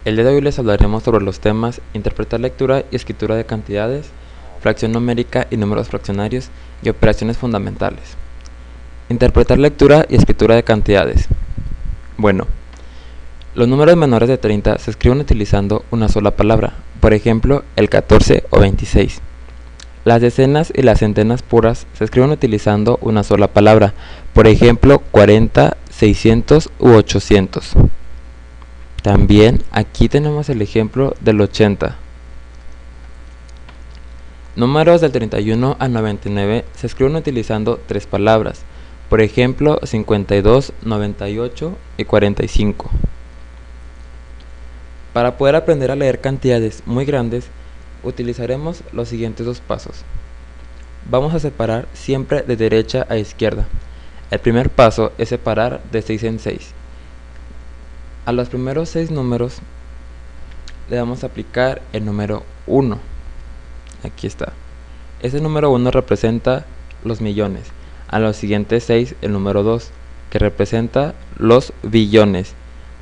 El día de hoy les hablaremos sobre los temas interpretar lectura y escritura de cantidades, fracción numérica y números fraccionarios y operaciones fundamentales. Interpretar lectura y escritura de cantidades. Bueno, los números menores de 30 se escriben utilizando una sola palabra, por ejemplo, el 14 o 26. Las decenas y las centenas puras se escriben utilizando una sola palabra, por ejemplo, 40, 600 u 800. También aquí tenemos el ejemplo del 80. Números del 31 al 99 se escriben utilizando tres palabras, por ejemplo 52, 98 y 45. Para poder aprender a leer cantidades muy grandes, utilizaremos los siguientes dos pasos. Vamos a separar siempre de derecha a izquierda. El primer paso es separar de 6 en 6. A los primeros 6 números le vamos a aplicar el número 1. Aquí está. Ese número 1 representa los millones. A los siguientes 6 el número 2, que representa los billones.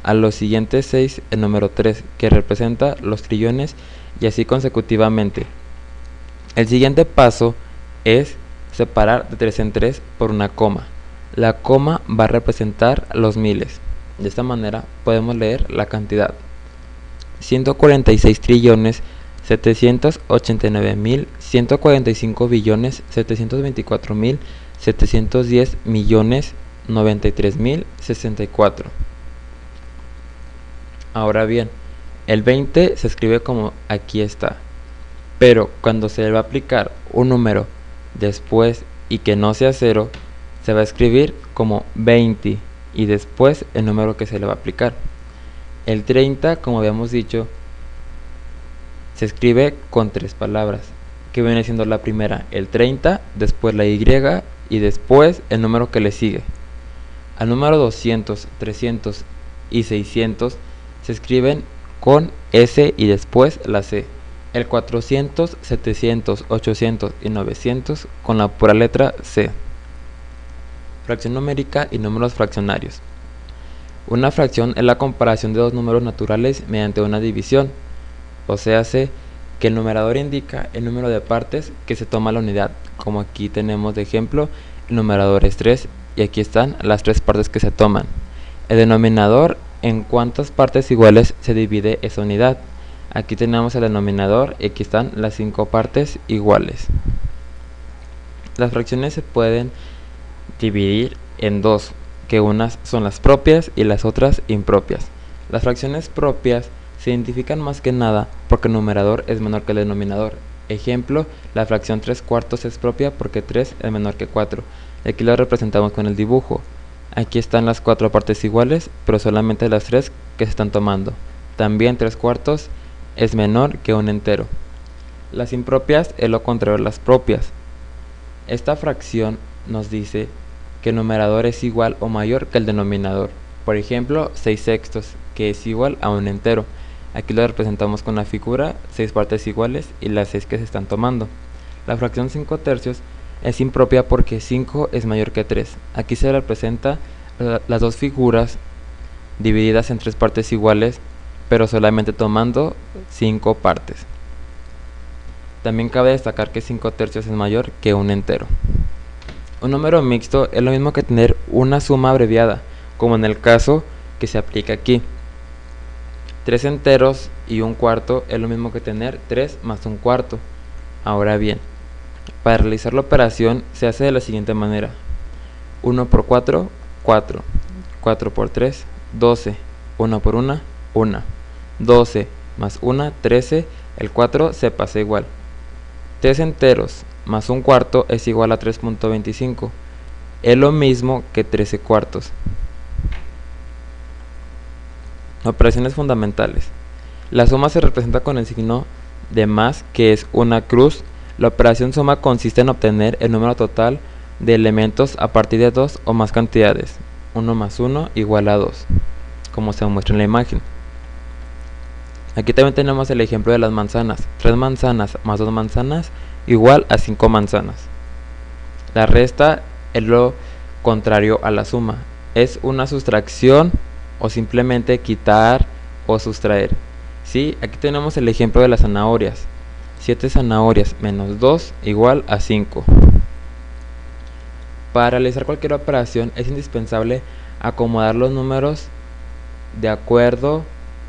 A los siguientes 6 el número 3, que representa los trillones, y así consecutivamente. El siguiente paso es separar de 3 en 3 por una coma. La coma va a representar los miles. De esta manera podemos leer la cantidad: 146 trillones 789 mil 145 billones 724 mil 710 millones 93 mil 64. Ahora bien, el 20 se escribe como aquí está, pero cuando se le va a aplicar un número después y que no sea 0, se va a escribir como 20 y después el número que se le va a aplicar. El 30, como habíamos dicho, se escribe con tres palabras, que viene siendo la primera el 30, después la Y y después el número que le sigue. Al número 200, 300 y 600 se escriben con S y después la C. El 400, 700, 800 y 900 con la pura letra C. Fracción numérica y números fraccionarios. Una fracción es la comparación de dos números naturales mediante una división. O sea, que el numerador indica el número de partes que se toma la unidad, como aquí tenemos de ejemplo, el numerador es 3 y aquí están las 3 partes que se toman. El denominador, en cuántas partes iguales se divide esa unidad. Aquí tenemos el denominador y aquí están las 5 partes iguales. Las fracciones se pueden dividir en dos, que unas son las propias y las otras impropias. Las fracciones propias se identifican más que nada porque el numerador es menor que el denominador. Ejemplo, la fracción 3/4 es propia porque 3 es menor que 4. Aquí lo representamos con el dibujo. Aquí están las 4 partes iguales, pero solamente las 3 que se están tomando. También 3/4 es menor que un entero. Las impropias es lo contrario a las propias. Esta fracción nos dice que el numerador es igual o mayor que el denominador. Por ejemplo, 6/6, que es igual a un entero. Aquí lo representamos con la figura, 6 partes iguales y las 6 que se están tomando. La fracción 5/3 es impropia porque 5 es mayor que 3. Aquí se representa las dos figuras divididas en 3 partes iguales, pero solamente tomando 5 partes. También cabe destacar que 5/3 es mayor que un entero. Un número mixto es lo mismo que tener una suma abreviada, como en el caso que se aplica aquí. 3 enteros y un cuarto es lo mismo que tener 3 más un cuarto. Ahora bien, para realizar la operación se hace de la siguiente manera: 1 por 4, 4, 4 por 3, 12, 1 por 1, 1, 12 más 1, 13, el 4 se pasa igual. 3 enteros más un cuarto es igual a 3.25, es lo mismo que 13 cuartos. Operaciones fundamentales. La suma se representa con el signo de más, que es una cruz. La operación suma consiste en obtener el número total de elementos a partir de 2 o más cantidades. 1 más 1 igual a 2, como se muestra en la imagen. Aquí también tenemos el ejemplo de las manzanas. 3 manzanas más 2 manzanas igual a 5 manzanas. La resta es lo contrario a la suma. Es una sustracción o simplemente quitar o sustraer. Sí, aquí tenemos el ejemplo de las zanahorias. 7 zanahorias menos 2 igual a 5. Para realizar cualquier operación es indispensable acomodar los números de acuerdo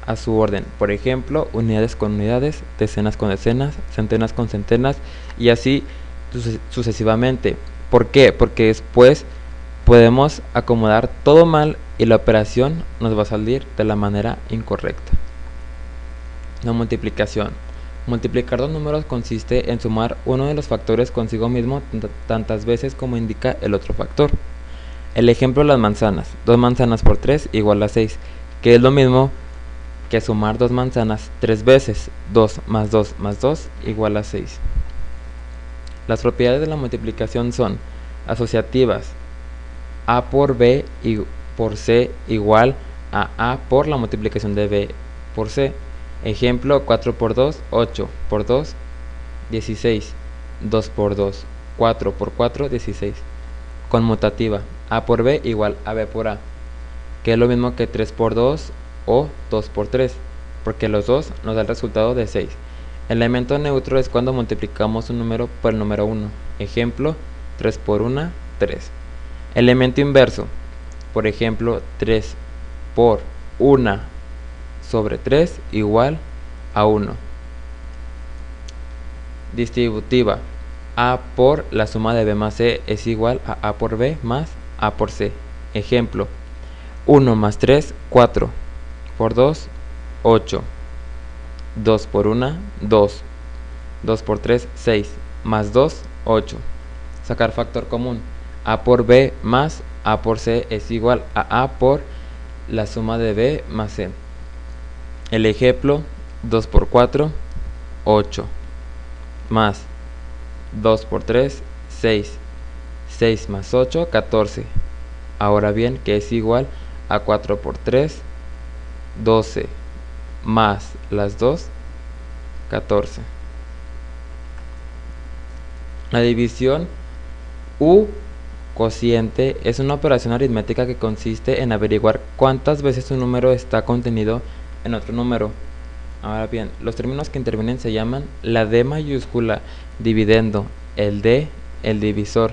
a su orden. Por ejemplo, unidades con unidades, decenas con decenas, centenas con centenas y así sucesivamente. ¿Por qué? Porque después podemos acomodar todo mal y la operación nos va a salir de la manera incorrecta. La multiplicación. Multiplicar dos números consiste en sumar uno de los factores consigo mismo tantas veces como indica el otro factor. El ejemplo de las manzanas. 2 manzanas por 3 igual a 6, que es lo mismo que sumar 2 manzanas 3 veces. 2 más 2 más 2 igual a 6. Las propiedades de la multiplicación son asociativas. A por B y por C igual a A por la multiplicación de B por C. Ejemplo, 4 por 2, 8 por 2, 16. 2 por 2, 4 por 4, 16. Conmutativa. A por B igual a B por A, que es lo mismo que 3 por 2 o 2 por 3, porque los dos nos da el resultado de 6. El elemento neutro es cuando multiplicamos un número por el número 1. Ejemplo, 3 por 1, 3. Elemento inverso. Por ejemplo, 3 por 1 sobre 3 igual a 1. Distributiva. A por la suma de B más C es igual a A por B más A por C. Ejemplo, 1 más 3, 4. Por 2, 8. 2 por 1, 2. 2 por 3, 6. Más 2, 8. Sacar factor común. A por B más A por C es igual a A por la suma de B más C. El ejemplo, 2 por 4, 8. Más 2 por 3, 6. 6 más 8, 14. Ahora bien, que es igual a 4 por 3, 12. Más las 2, 14. La división u cociente es una operación aritmética que consiste en averiguar cuántas veces un número está contenido en otro número. Ahora bien, los términos que intervienen se llaman la D mayúscula, dividendo, el D, el divisor.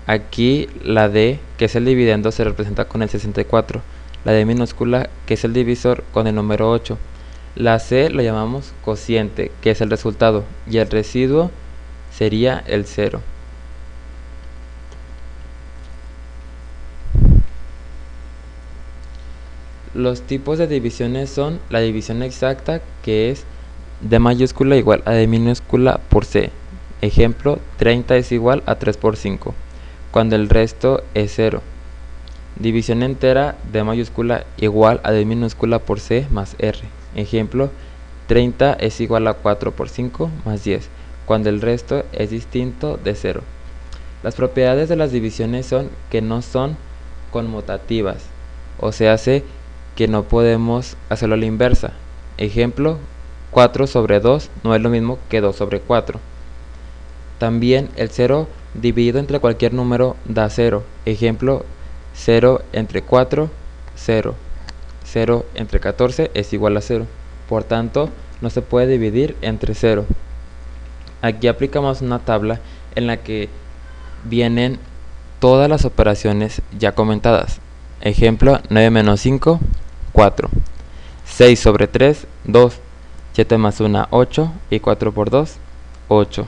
Aquí la D, que es el dividendo, se representa con el 64. La D minúscula, que es el divisor, con el número 8. La C lo llamamos cociente, que es el resultado, y el residuo sería el 0. Los tipos de divisiones son la división exacta, que es D mayúscula igual a D minúscula por C. Ejemplo, 30 es igual a 3 por 5, cuando el resto es 0. División entera, D mayúscula igual a D minúscula por C más R. Ejemplo, 30 es igual a 4 por 5 más 10, cuando el resto es distinto de 0. Las propiedades de las divisiones son que no son conmutativas, o sea, que no podemos hacerlo a la inversa. Ejemplo, 4 sobre 2 no es lo mismo que 2 sobre 4. También el 0 dividido entre cualquier número da 0. Ejemplo, 0 entre 4, 0. 0 entre 14 es igual a 0. Por tanto, no se puede dividir entre 0. Aquí aplicamos una tabla en la que vienen todas las operaciones ya comentadas. Ejemplo, 9 menos 5, 4. 6 sobre 3, 2. 7 más 1, 8. Y 4 por 2, 8.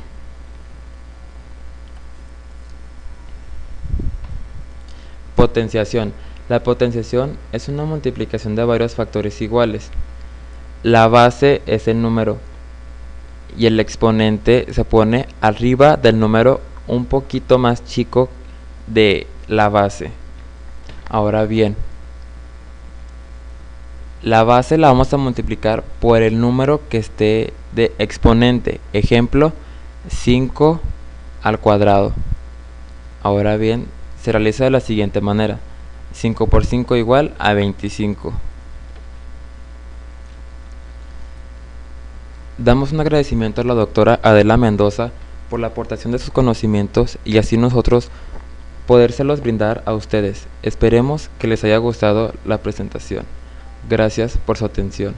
Potenciación. La potenciación es una multiplicación de varios factores iguales. La base es el número y el exponente se pone arriba del número un poquito más chico de la base. Ahora bien, la base la vamos a multiplicar por el número que esté de exponente. Ejemplo, 5 al cuadrado. Ahora bien, se realiza de la siguiente manera. 5 por 5 igual a 25. Damos un agradecimiento a la doctora Adela Mendoza por la aportación de sus conocimientos y así nosotros podérselos brindar a ustedes. Esperemos que les haya gustado la presentación. Gracias por su atención.